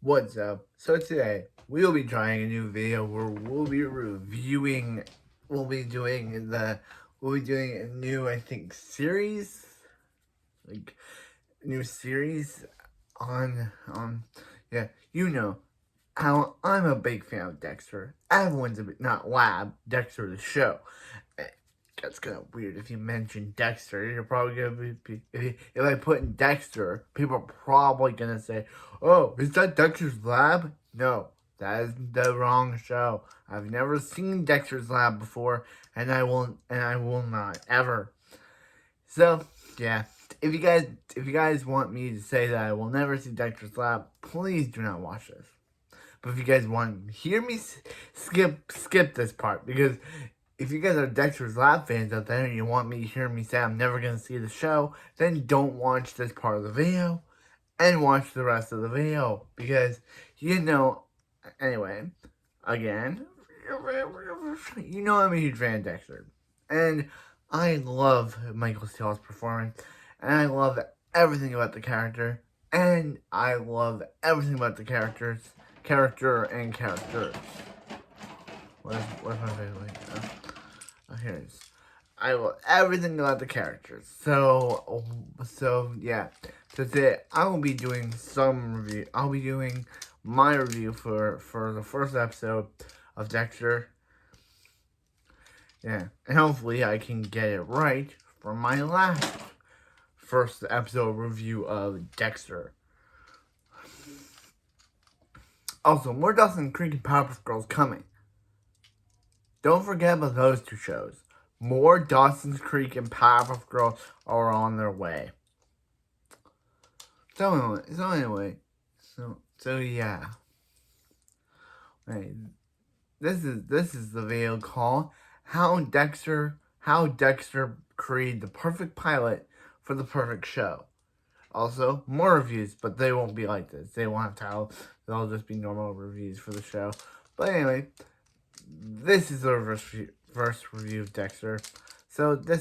What's up? So today we'll be trying a new video where we'll be doing a new series, like new series on yeah, you know how I'm a big fan of Dexter. Everyone's a bit not Lab, Dexter the show. Eh, That's kind of weird if you mention Dexter. You're probably gonna if I put in Dexter, people are probably gonna say, "Oh, is that Dexter's Lab?" No, that is the wrong show. I've never seen Dexter's Lab before, and I will not ever. So yeah, if you guys want me to say that I will never see Dexter's Lab, please do not watch this. But if you guys want to hear me skip this part, because if you guys are Dexter's Lab fans out there and you want me to hear me say I'm never gonna see the show, then don't watch this part of the video and watch the rest of the video, because anyway, again, I'm a huge fan of Dexter, and I love Michael Steele's performance, and I love everything about the character, and I love everything about the character and characters. Where's my favorite? Here it is. I love everything about the characters. So yeah. So today I will be doing some review. I'll be doing my review for the first episode of Dexter. Yeah, and hopefully I can get it right for my last first episode review of Dexter. Also, more Dawson's Creek and Powerpuff Girls coming. Don't forget about those two shows. More Dawson's Creek and Powerpuff Girls are on their way. So yeah. Right. This is the video called How Dexter created the perfect pilot for the perfect show. Also, more reviews, but they won't be like this. They won't have titles. They'll just be normal reviews for the show. But anyway, this is the first review of Dexter. So the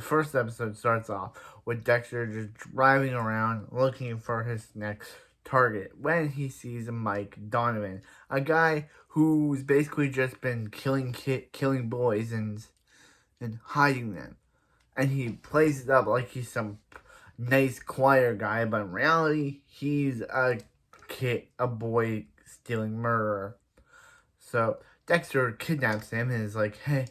first episode starts off with Dexter just driving around looking for his next target when he sees Mike Donovan, a guy who's basically just been killing boys and hiding them, and he plays it up like he's some nice choir guy, but in reality he's a boy stealing murderer. So Dexter kidnaps him and is like, hey,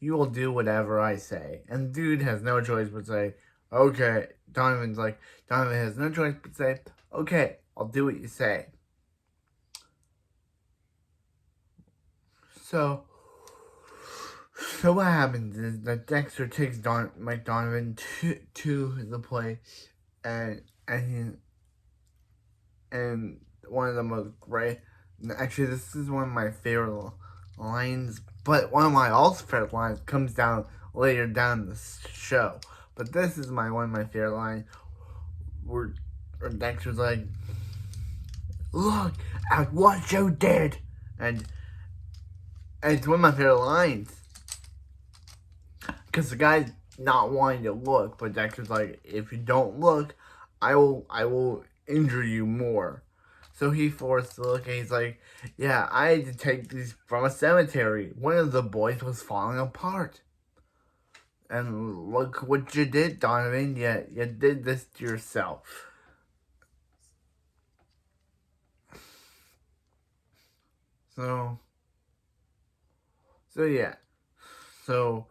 you will do whatever I say. And dude has no choice but say, okay. Donovan has no choice but say, okay, I'll do what you say. So what happens is that Dexter takes Mike Donovan to the place, and one of the most great. Actually, this is one of my favorite lines, but one of my also favorite lines comes down later down the show. But this is one of my favorite lines, where Dexter's like, "Look at what you did," and it's one of my favorite lines, because the guy's not wanting to look, but Dexter's like, "If you don't look, I will injure you more." So he forced to look, and he's like, yeah, I had to take these from a cemetery. One of the boys was falling apart. And look what you did, Donovan. You did this to yourself. So yeah. So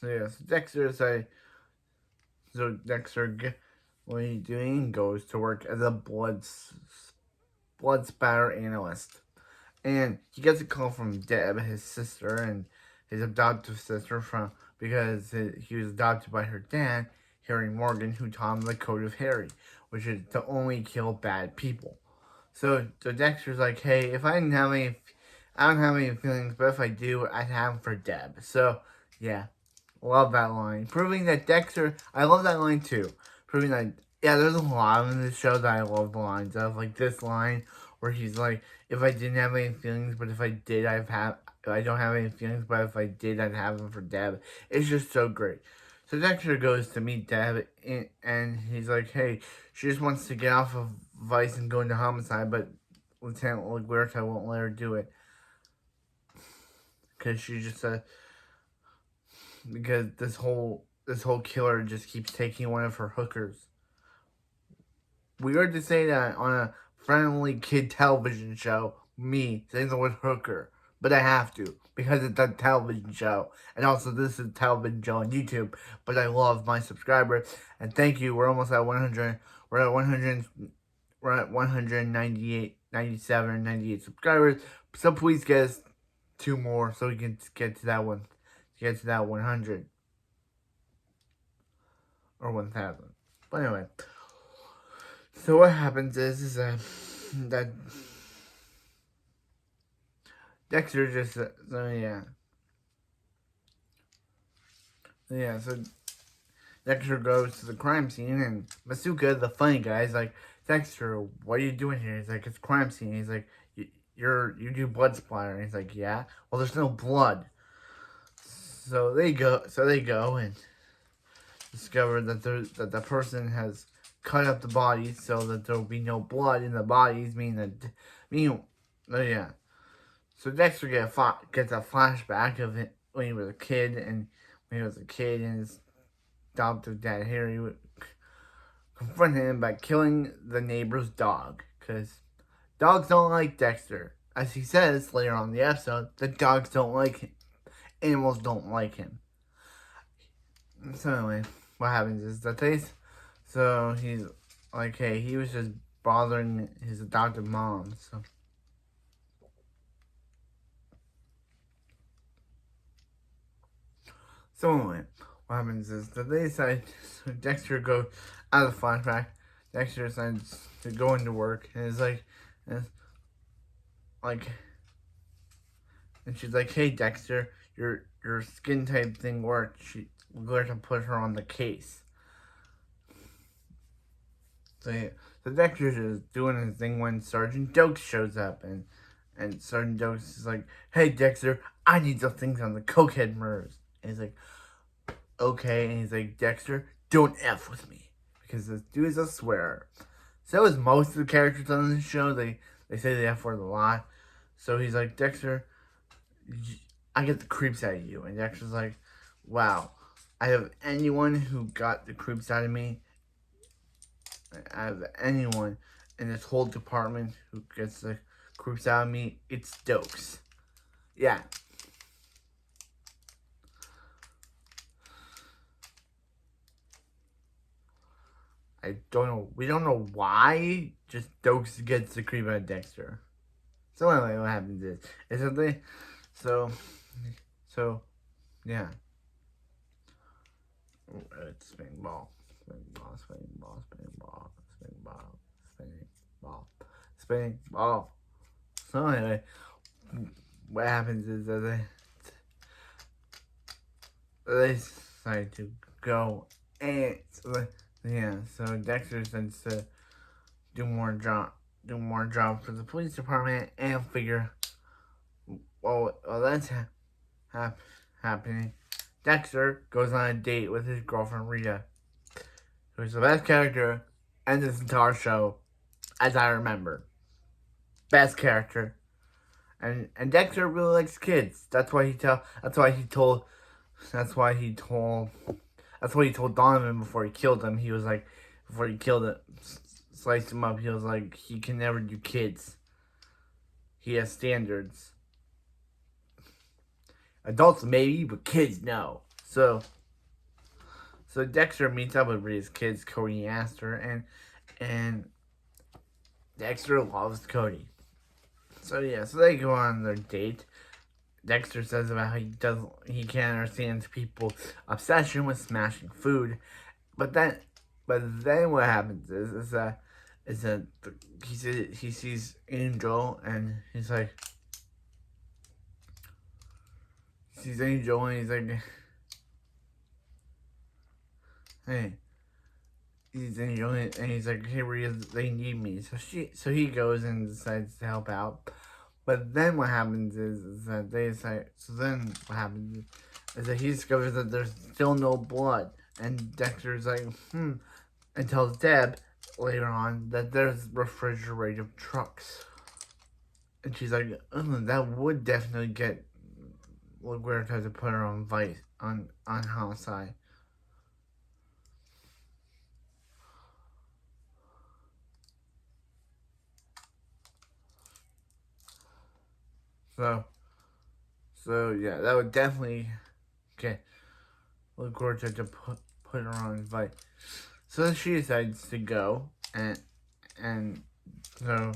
yeah, Dexter, what he's doing, goes to work as a blood spatter analyst, and he gets a call from Deb, his sister, and his adoptive sister, because he was adopted by her dad, Harry Morgan, who taught him the code of Harry, which is to only kill bad people. So Dexter's like, hey, if I didn't have any, I don't have any feelings, but if I do, I'd have them for Deb. So yeah, love that line, proving that Dexter. I love that line too, proving that. Yeah, there's a lot in this show that I love the lines of, like this line where he's like, if I didn't have any feelings, but if I did, I don't have any feelings, but if I did, I'd have them for Deb. It's just so great. So Dexter goes to meet Deb, and he's like, "Hey, she just wants to get off of Vice and go into homicide, but Lieutenant Laguerta won't let her do it because she just because this whole killer just keeps taking one of her hookers." Weird to say that on a friendly kid television show, me saying the word hooker, but I have to because it's a television show, and also this is a television show on YouTube. But I love my subscribers, and thank you. We're almost at 100. We're at 100. We're at 198, 97, 98 subscribers. So please get us 2 more so we can get to that one. Get to that 100 or 1,000. But anyway. So what happens is that Dexter just so so Dexter goes to the crime scene, and Masuka, the funny guy, is like, "Dexter, what are you doing here?" He's like, "It's a crime scene." He's like, you do blood splatter." And he's like, "Yeah." Well, there's no blood. So they go and discover that the person has cut up the bodies so that there will be no blood in the bodies, So Dexter gets a flashback of it when he was a kid, and his adoptive dad Harry would confront him by killing the neighbor's dog, because dogs don't like Dexter. As he says later on in the episode, the dogs don't like him. Animals don't like him. So anyway, what happens is that so he's like, hey, he was just bothering his adopted mom, So anyway, what happens is that they decide, so Dexter goes out of the flashback. Dexter decides to go into work, and and she's like, "Hey, Dexter, your skin type thing worked. We're going to put her on the case." So Dexter's just doing his thing when Sergeant Dokes shows up, and Sergeant Dokes is like, "Hey, Dexter, I need those things on the cokehead murders." And he's like, "Okay." And he's like, "Dexter, don't F with me, because this dude is a swearer." So is most of the characters on this show. They say the F word a lot. So he's like, "Dexter, I get the creeps out of you." And Dexter's like, "Wow, I have anyone who got the creeps out of me. I have anyone in this whole department who gets the creeps out of me. It's Dokes." Yeah. I don't know. We don't know why. Just Dokes gets the creep out of Dexter. So anyway, what happens is that yeah. It's spinning ball, spinning ball, spinning ball, spinning ball, spinning ball, spinning ball, spinning ball. So anyway, what happens is that they decide to go, and so Dexter decides to do more job for the police department, and figure, well that's happening. Dexter goes on a date with his girlfriend Rita, who's the best character in this entire show, as I remember. Best character. And Dexter really likes kids. That's why he told Donovan before he killed him. He was like, before he killed it, sliced him up, he was like, he can never do kids. He has standards. Adults maybe, but kids no. So Dexter meets up with his kids, Cody and Aster, and Dexter loves Cody. So they go on their date. Dexter says about how he can't understand people's obsession with smashing food, but then what happens is that he sees Angel, and he's like, he's like, hey. He's enjoying, and he's like, "Hey, Rhea, they need me." So he goes and decides to help out. But then what happens is that they decide. So then what happens is that he discovers that there's still no blood. And Dexter's like, and tells Deb later on that there's refrigerated trucks. And she's like, that would definitely get LaGuerta to put her on on homicide. So, yeah, that would definitely get LaGuerta to put her on fight. So she decides to go, and so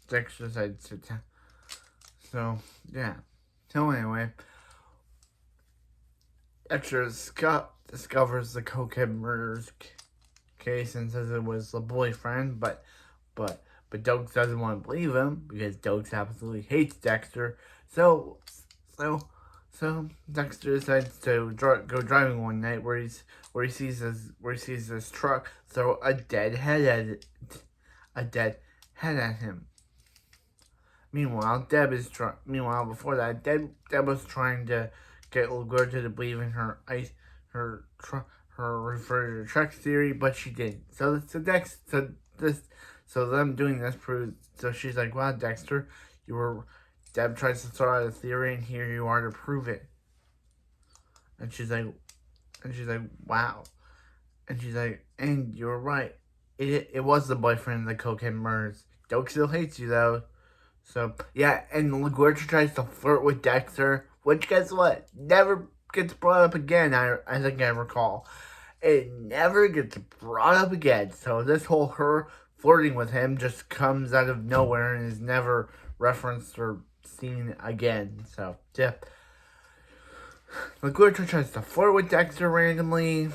Dexter decides to. So yeah. So anyway, Dexter discovers the cokehead murders case and says it was the boyfriend, but Dokes doesn't want to believe him because Dokes absolutely hates Dexter. So so so Dexter decides to go driving one night where he sees this truck throw a dead head at him. Meanwhile, before that, Deb was trying to get LaGuerta to believe in her refrigerator truck theory, but she didn't. So them doing this proves. So she's like, "Wow, Dexter, you were." Deb tries to throw out a theory, and here you are to prove it. And she's like, "Wow," and she's like, "And you're right. It was the boyfriend of the cocaine murders. Doke still hates you though." So, yeah, and LaGuerta tries to flirt with Dexter, which, guess what? Never gets brought up again, I think I recall. It never gets brought up again. So, this whole her flirting with him just comes out of nowhere and is never referenced or seen again. So, yeah. LaGuerta tries to flirt with Dexter randomly.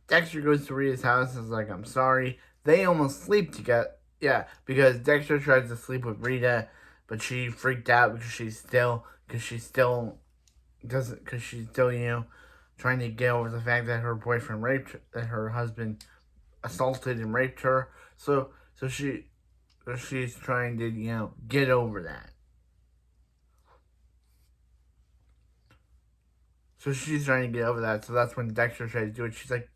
Dexter goes to Rita's house and is like, I'm sorry. They almost sleep together. Yeah, because Dexter tries to sleep with Rita, but she freaked out because she's still, trying to get over the fact that her boyfriend that her husband assaulted and raped her. So she's trying to, get over that. So she's trying to get over that. So that's when Dexter tries to do it. She's like,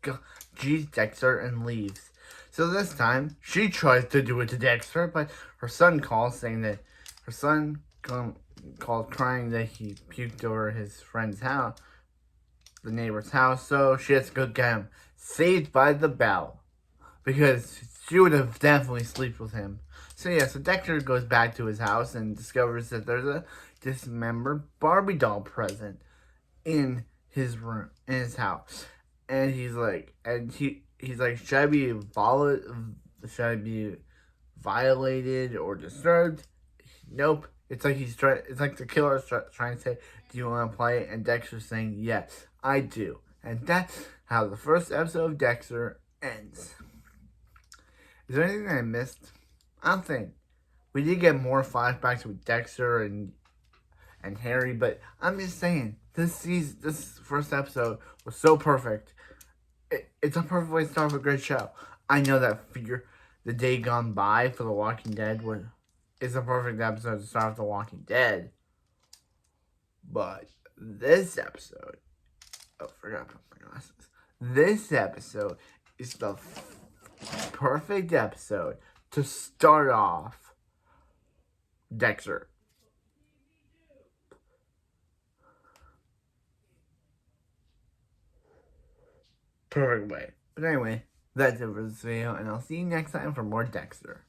geez, Dexter, and leaves. So this time, she tries to do it to Dexter, but her son calls saying that called crying that he puked over his friend's house, the neighbor's house. So she has to go get him. Saved by the bell. Because she would have definitely slept with him. So yeah, so Dexter goes back to his house and discovers that there's a dismembered Barbie doll present in his room, in his house, and he's like, should I be violated or disturbed? Nope. It's like it's like the killer is trying to say, do you want to play? And Dexter's saying, yes, I do. And that's how the first episode of Dexter ends. Is there anything I missed? I don't think. We did get more flashbacks with Dexter and Harry, but I'm just saying, this first episode was so perfect. It's a perfect way to start off a great show. I know that The Day Gone By for The Walking Dead is a perfect episode to start off The Walking Dead. But this episode, forgot to put my glasses. This episode is the perfect episode to start off Dexter. Perfect way. But anyway, that's it for this video, and I'll see you next time for more Dexter.